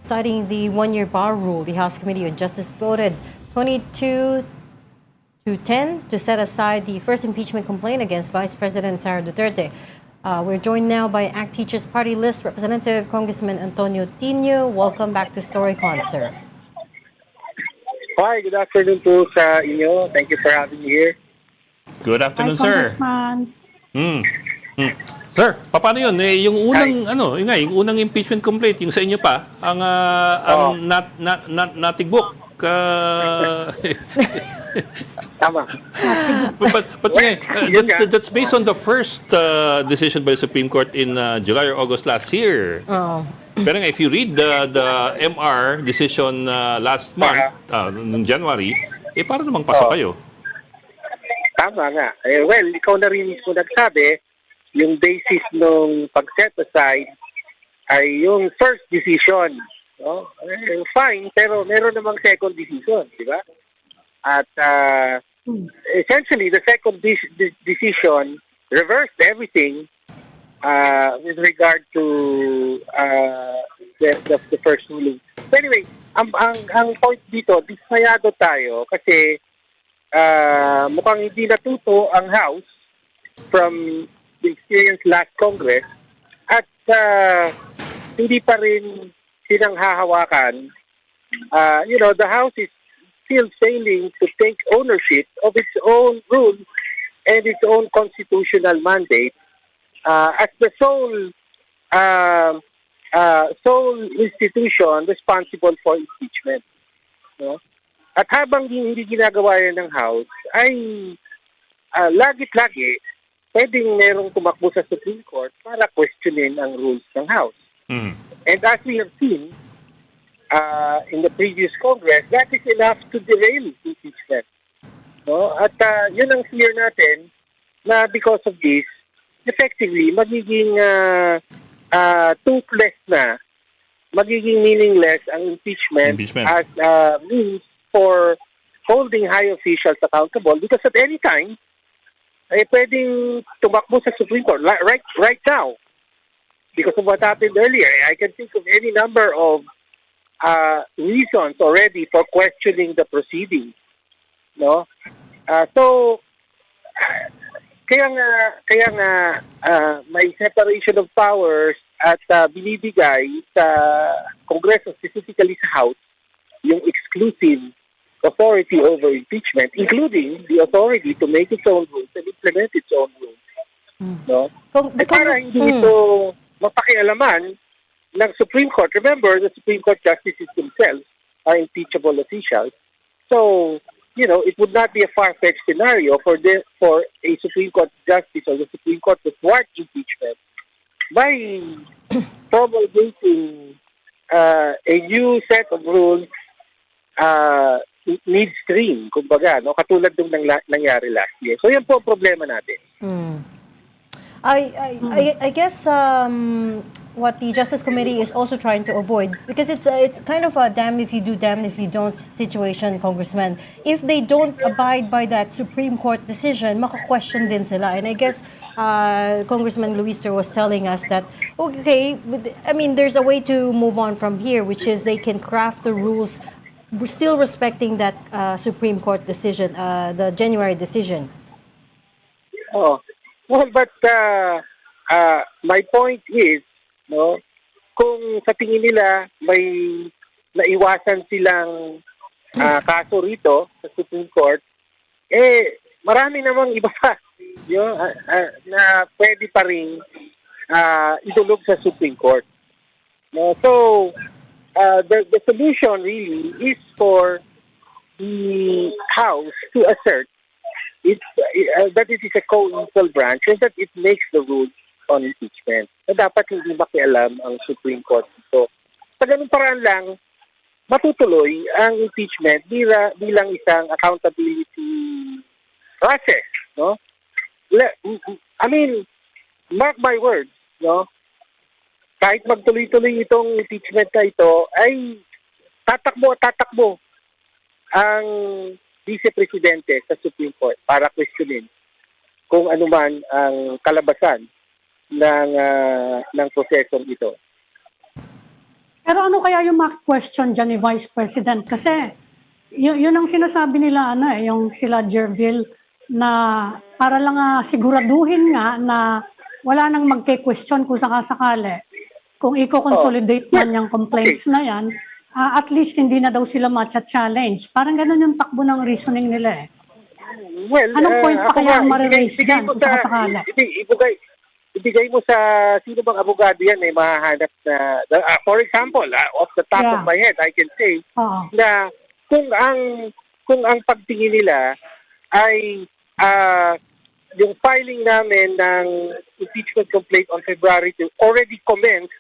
citing the one-year bar rule. The House Committee on Justice voted 22-10 to set aside the first impeachment complaint against Vice President Sara Duterte. We're joined now by ACT Teachers Party List Representative Congressman Antonio Tino. Welcome back to Storycon, sir. Hi, good afternoon po sa inyo. Thank you for having me here. Good afternoon, sir. Congressman. Sir, paano yun? Yung unang yung unang impeachment complaint, yung sa inyo pa, ang natigbok. Tama. But that's based on the first decision by the Supreme Court in July or August last year. Oh. Pero nga, if you read the MR decision last month, noong January, para namang pasok kayo. Tama nga. Well, ikaw na rin mismo nagsabi, yung basis nung pag-set aside ay yung first decision. No? Fine, pero meron namang second decision, di ba? At essentially, the second decision reversed everything with regard to the first ruling. So anyway, ang point dito, dismayado tayo kasi mukhang hindi natuto ang House from the experience last Congress at hindi pa rin sinanghahawakan. The House is still failing to take ownership of its own rules and its own constitutional mandate as the sole institution responsible for impeachment. No? At habang hindi ginagawa yan ng House, ay lagit-lagi pwedeng merong tumakbo sa Supreme Court para questionin ang rules ng House. Mm. And as we have seen in the previous Congress, that is enough to derail impeachment. No? At yun ang fear natin na because of this, effectively, magiging toothless na, magiging meaningless ang impeachment. As means for holding high officials accountable because at any time, pwedeng tumakbo sa Supreme Court right now because of what happened earlier. I can think of any number of reasons already for questioning the proceedings. No? Kaya nga may separation of powers at binibigay sa Kongreso, specifically sa House, yung exclusive authority over impeachment, including the authority to make its own rules and implement its own rules. No? Para hindi ito mapakialaman ng Supreme Court. Remember, the Supreme Court justices themselves are impeachable officials. So, it would not be a far-fetched scenario for a Supreme Court justice or the Supreme Court to thwart impeachment by promulgating a new set of rules midstream, kumbaga, no? Katulad nung nangyari last year. So, yan po ang problema natin. I guess what the Justice Committee is also trying to avoid, because it's kind of a damned if you do, damned if you don't situation, Congressman. If they don't abide by that Supreme Court decision, maka-question din sila. And I guess Congressman Luister was telling us that, okay, I mean, there's a way to move on from here, which is they can craft the rules still respecting that Supreme Court decision, the January decision. Oh, well, but my point is, no, kung sa tingin nila may naiwasan silang kaso rito sa Supreme Court, marami namang iba pa na pwede pa rin idulog sa Supreme Court. No, so the solution really is for the House to assert that it is a co-equal branch and that it makes the rules on impeachment. So, dapat hindi makialam ang Supreme Court dito. Sa ganung paraan lang, matutuloy ang impeachment bilang isang accountability process. No? I mean, mark my words, no? Kahit magtuloy-tuloy itong impeachment na ito, ay tatakbo ang vice-presidente sa Supreme Court para questionin kung ano man ang kalabasan ng prosesong ito. Pero ano kaya yung question dyan ni Vice President? Kasi yun ang sinasabi nila, yung sila Jerville, na para lang siguraduhin nga na wala nang magke-question kung sakasakali. Kung i-consolidate man yung complaints na yan, at least hindi na daw sila matcha-challenge. Parang ganun yung takbo ng reasoning nila eh. Well, Anong point pa ako kaya nga, ang ma-raise dyan mo kung sakasakali? ibigay mo sa sino bang abogado yan mahahanap na, for example, off the top of my head, I can say Oo. na kung ang pagtingin nila ay yung filing namin ng impeachment complaint on February 2 already commenced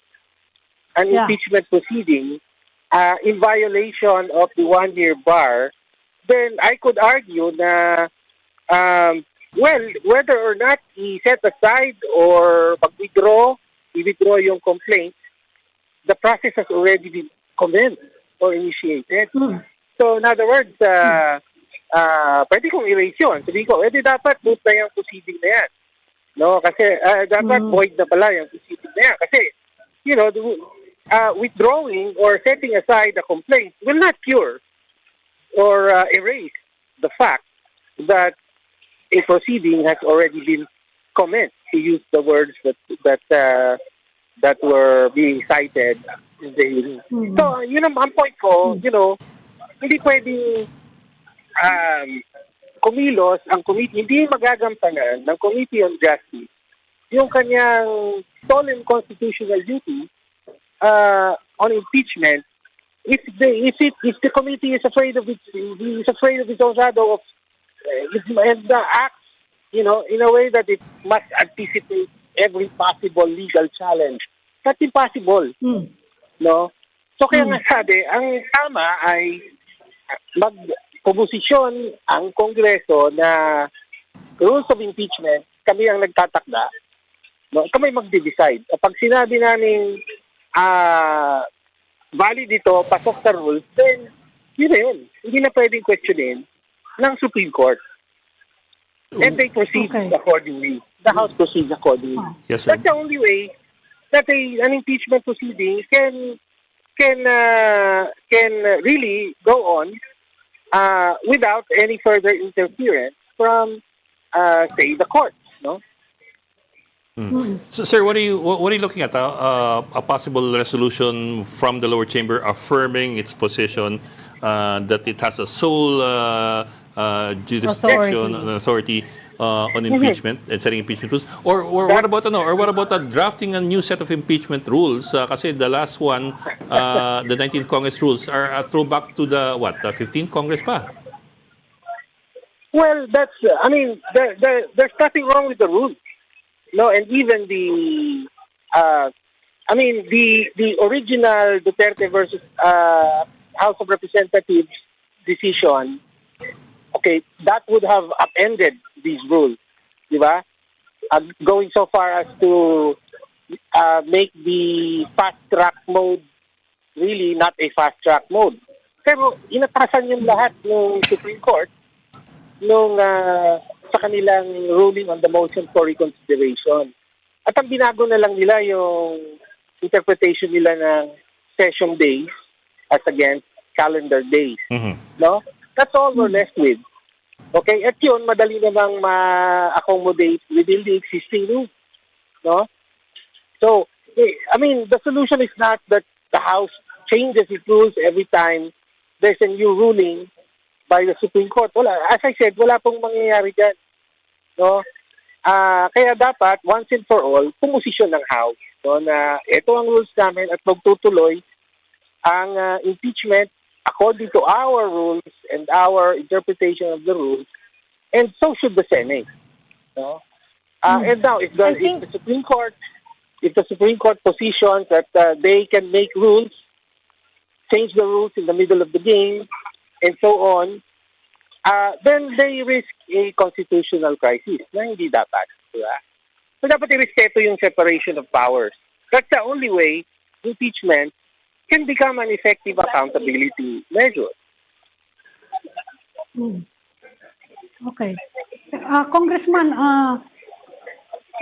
an impeachment proceeding in violation of the one-year bar, then I could argue na well, whether or not i-set aside or i-withdraw yung complaint, the process has already been commenced or initiated. So, in other words, pwede kong erase yun. Sabi ko, dapat boot na yung proceeding na yan. No? Kasi dapat void na pala yung proceeding na yan. Kasi, withdrawing or setting aside a complaint will not cure or erase the fact that a proceeding has already been commenced, to use the words that were being cited in the hearing. So, yun ang point ko, hindi pwedeng kumilos ang committee, hindi magagampanan ng Committee on Justice yung kanyang stolen constitutional duty on impeachment if the committee is afraid of its own shadow of and acts, in a way that it must anticipate every possible legal challenge. That's impossible. No? So kaya nga sabi, ang tama ay magposisyon ang Kongreso na rules of impeachment, kami ang nagtatakda, no? Kami magde-decide. Kapag sinabi namin valid ito, pasok sa rules, then yun na yun. Hindi na pwedeng questionin ng Supreme Court. And they proceed accordingly. The House proceeds accordingly. Yes, sir. That's the only way that an impeachment proceeding can really go on without any further interference from, say, the courts. No. So, sir, what are you looking at? A possible resolution from the lower chamber affirming its position that it has a sole jurisdiction authority on impeachment and setting impeachment rules, or what about drafting a new set of impeachment rules? Kasi the last one, the 19th Congress rules, are a throwback to the 15th Congress pa. Well, there's nothing wrong with the rules. No, and even the original Duterte versus House of Representatives decision, okay, that would have upended these rules, di ba? Going so far as to make the fast-track mode really not a fast-track mode. Pero inatrasan yung lahat ng Supreme Court nung sa kanilang ruling on the motion for reconsideration. At ang binago na lang nila yung interpretation nila ng session days as against calendar days. No? That's all we're left with. Okay? At yun, madali namang ma-accommodate within the existing rules. No? So, the solution is not that the House changes its rules every time there's a new ruling by the Supreme Court. Wala. As I said, wala pong mangyayari dyan. No? Kaya dapat, once and for all, pumosisyon ng House. No, na ito ang rules namin at magtutuloy ang impeachment according to our rules and our interpretation of the rules. And so should the Senate. No? And now, if the Supreme Court positions that they can make rules, change the rules in the middle of the game, and so on, then they risk a constitutional crisis na hindi dapat. Diba? So dapat i-respeto yung separation of powers. That's the only way impeachment can become an effective accountability measure. Okay. Congressman,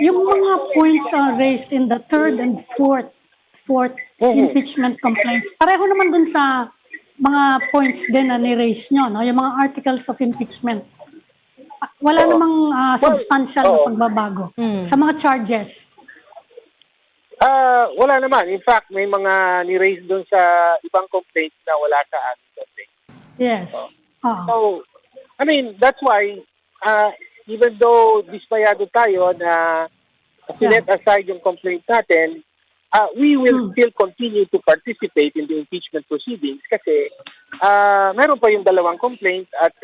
yung mga points raised in the third and fourth impeachment complaints. Pareho naman dun sa mga points din na ni-raise nyo, no? Yung mga articles of impeachment. Wala namang substantial na pagbabago sa mga charges. Wala naman. In fact, may mga ni-raise doon sa ibang complaints na wala sa ating complaint. Yes. So, I mean, that's why, even though dismayado tayo na sinet aside yung complaint natin, we will still continue to participate in the impeachment proceedings kasi meron pa yung dalawang complaint at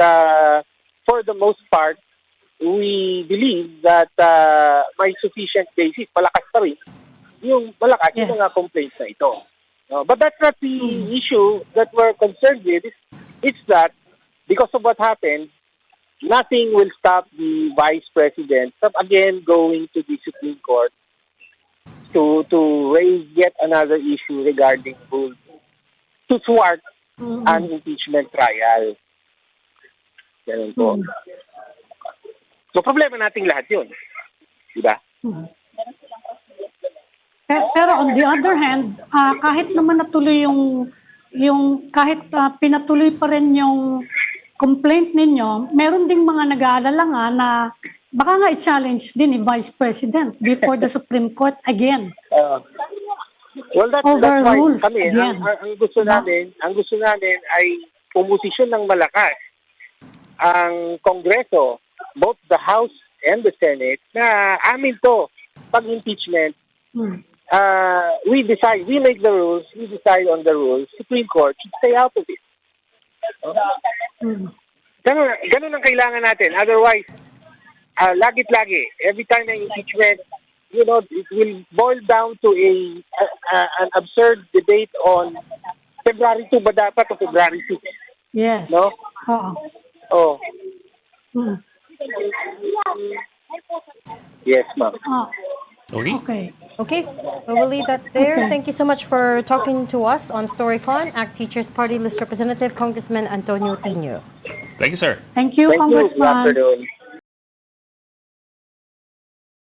for the most part, we believe that may sufficient basis, malakas pa rin yung malakas yung mga complaints na ito. But that's not the issue that we're concerned with. It's that because of what happened, nothing will stop the Vice President from again going to the Supreme Court to raise yet another issue regarding rules to thwart an impeachment trial. Ganun po. So, problema nating lahat yun. Diba? Pero on the other hand, kahit naman natuloy yung kahit pinatuloy pa rin yung complaint ninyo, meron ding mga nag-aalala nga na baka nga i-challenge din ni Vice President before the Supreme Court again. Well, that's why Overrules kami, again. ang gusto namin ay pumosisyon ng malakas ang Kongreso, both the House and the Senate, na amin to pag-impeachment. We decide, we make the rules, we decide on the rules, Supreme Court should stay out of it. Ganun ang kailangan natin. Otherwise, lagit-lagi, every time na impeachment, it will boil down to an absurd debate on February 2 ba dapat o February 6? Yes. No? Oh. Yes, ma'am. Okay. Okay, we will leave that there. Okay. Thank you so much for talking to us on StoryCon. ACT Teachers Party List Representative Congressman Antonio Tino. Thank you, sir. Thank you, Thank you. Good Congressman. afternoon.